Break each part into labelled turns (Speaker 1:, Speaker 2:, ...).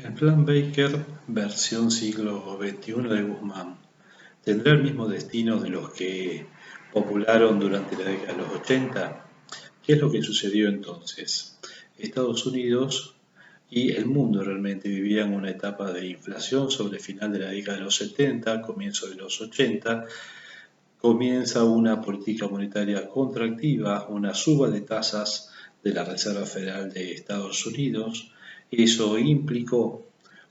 Speaker 1: El Plan Baker, versión siglo XXI de Guzmán, ¿tendrá el mismo destino de los que popularon durante la década de los 80? ¿Qué es lo que sucedió entonces? Estados Unidos y el mundo realmente vivían una etapa de inflación sobre el final de la década de los 70, comienzo de los 80. Comienza una política monetaria contractiva, una suba de tasas de la Reserva Federal de Estados Unidos. Eso implicó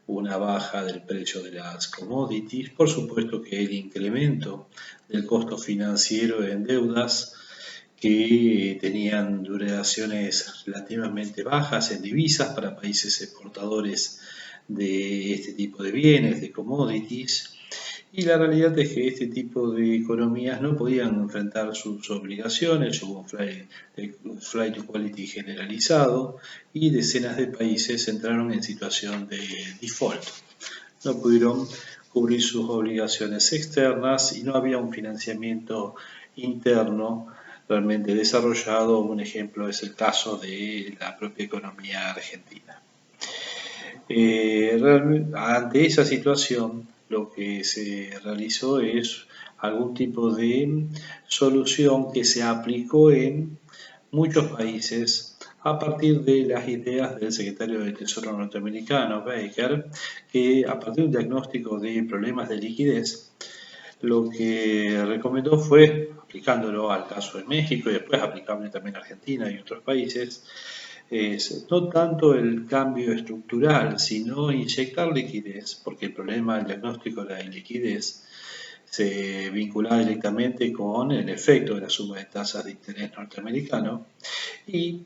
Speaker 1: una baja del precio de las commodities, por supuesto que el incremento del costo financiero en deudas que tenían duraciones relativamente bajas en divisas para países exportadores de este tipo de bienes, de commodities. Y la realidad es que este tipo de economías no podían enfrentar sus obligaciones, hubo un flight to quality generalizado y decenas de países entraron en situación de default. No pudieron cubrir sus obligaciones externas y no había un financiamiento interno realmente desarrollado. Un ejemplo es el caso de la propia economía argentina. Ante esa situación, lo que se realizó es algún tipo de solución que se aplicó en muchos países a partir de las ideas del secretario del Tesoro norteamericano, Baker, que a partir de un diagnóstico de problemas de liquidez, lo que recomendó fue, aplicándolo al caso de México y después aplicable también a Argentina y otros países, es no tanto el cambio estructural, sino inyectar liquidez, porque el problema del diagnóstico de la liquidez se vinculaba directamente con el efecto de la suma de tasas de interés norteamericano y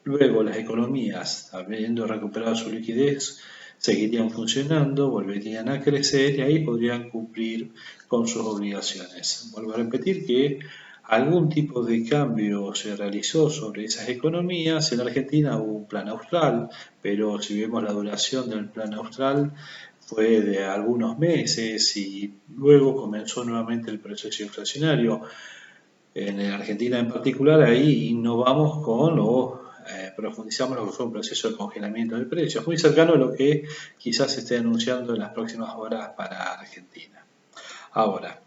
Speaker 1: luego las economías, habiendo recuperado su liquidez, seguirían funcionando, volverían a crecer y ahí podrían cumplir con sus obligaciones. Vuelvo a repetir que algún tipo de cambio se realizó sobre esas economías. En Argentina hubo un plan austral, pero si vemos la duración del plan austral fue de algunos meses y luego comenzó nuevamente el proceso inflacionario. En Argentina en particular, ahí innovamos con o profundizamos lo que fue un proceso de congelamiento de precios, muy cercano a lo que quizás se esté anunciando en las próximas horas para Argentina. Ahora,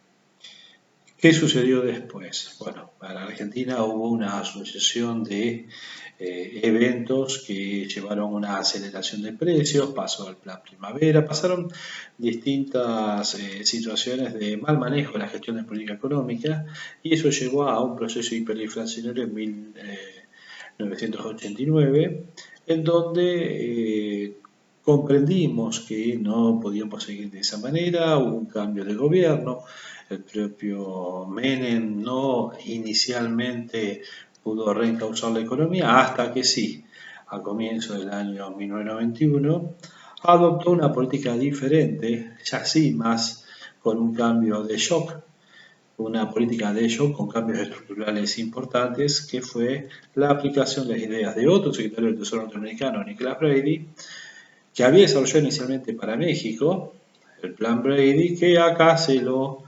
Speaker 1: ¿qué sucedió después? Bueno, para Argentina hubo una asociación de eventos que llevaron a una aceleración de precios, pasó el plan primavera, pasaron distintas situaciones de mal manejo de la gestión de política económica y eso llevó a un proceso hiperinflacionario en 1989, en donde comprendimos que no podíamos seguir de esa manera, hubo un cambio de gobierno, el propio Menem no inicialmente pudo reencauzar la economía hasta que sí, a comienzos del año 1991, adoptó una política diferente, ya sí más con un cambio de shock, una política de shock con cambios estructurales importantes, que fue la aplicación de las ideas de otro secretario del Tesoro norteamericano, Nicholas Brady, que había desarrollado inicialmente para México, el plan Brady, que acá se lo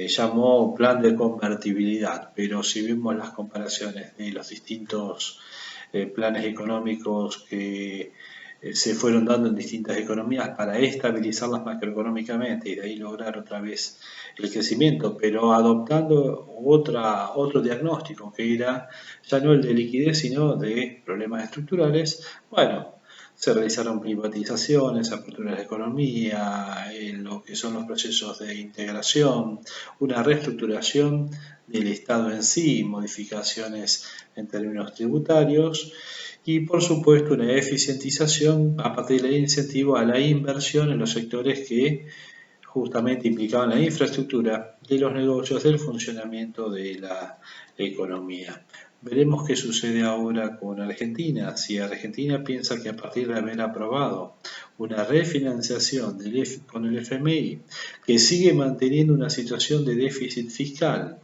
Speaker 1: llamó plan de convertibilidad, pero si vemos las comparaciones de los distintos planes económicos que se fueron dando en distintas economías para estabilizarlas macroeconómicamente y de ahí lograr otra vez el crecimiento, pero adoptando otro diagnóstico que era ya no el de liquidez sino de problemas estructurales. Bueno, se realizaron privatizaciones, aperturas de la economía, lo que son los procesos de integración, una reestructuración del Estado en sí, modificaciones en términos tributarios y por supuesto una eficientización a partir del incentivo a la inversión en los sectores que justamente implicaban la infraestructura de los negocios, del funcionamiento de la economía. Veremos qué sucede ahora con Argentina. Si Argentina piensa que a partir de haber aprobado una refinanciación con el FMI, que sigue manteniendo una situación de déficit fiscal,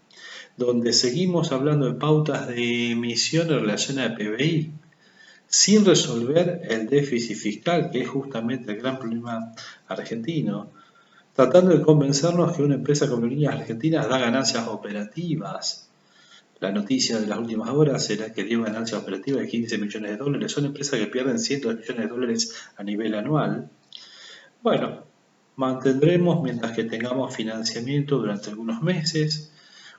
Speaker 1: donde seguimos hablando de pautas de emisión en relación al PBI, sin resolver el déficit fiscal, que es justamente el gran problema argentino, tratando de convencernos que una empresa como Líneas Argentinas da ganancias operativas. La noticia de las últimas horas era que dio ganancia operativa de 15 millones de dólares. Son empresas que pierden cientos de millones de dólares a nivel anual. Bueno, mantendremos mientras que tengamos financiamiento durante algunos meses.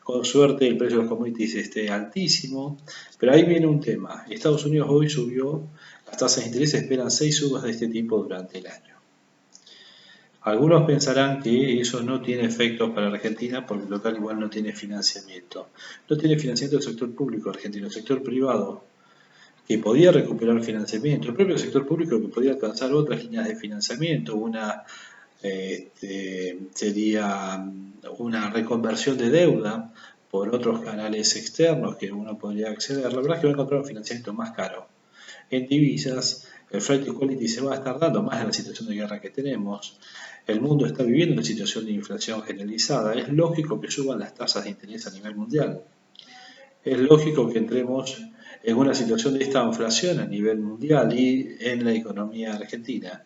Speaker 1: Con suerte el precio de los commodities esté altísimo. Pero ahí viene un tema. Estados Unidos hoy subió las tasas de interés, esperan 6 subas de este tipo durante el año. Algunos pensarán que eso no tiene efectos para Argentina porque el local igual no tiene financiamiento. No tiene financiamiento del sector público argentino, el sector privado que podía recuperar financiamiento, el propio sector público que podía alcanzar otras líneas de financiamiento, una sería una reconversión de deuda por otros canales externos que uno podría acceder. La verdad es que va a encontrar un financiamiento más caro. En divisas, el flight to quality se va a estar dando más en la situación de guerra que tenemos. El mundo está viviendo una situación de inflación generalizada. Es lógico que suban las tasas de interés a nivel mundial. Es lógico que entremos en una situación de esta inflación a nivel mundial y en la economía argentina.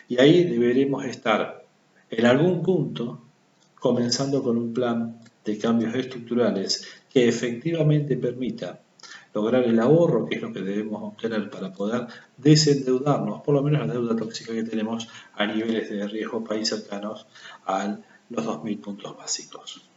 Speaker 1: Y ahí deberemos estar en algún punto comenzando con un plan de cambios estructurales que efectivamente permita lograr el ahorro, que es lo que debemos obtener para poder desendeudarnos, por lo menos la deuda tóxica que tenemos a niveles de riesgo país cercanos a los 2.000 puntos básicos.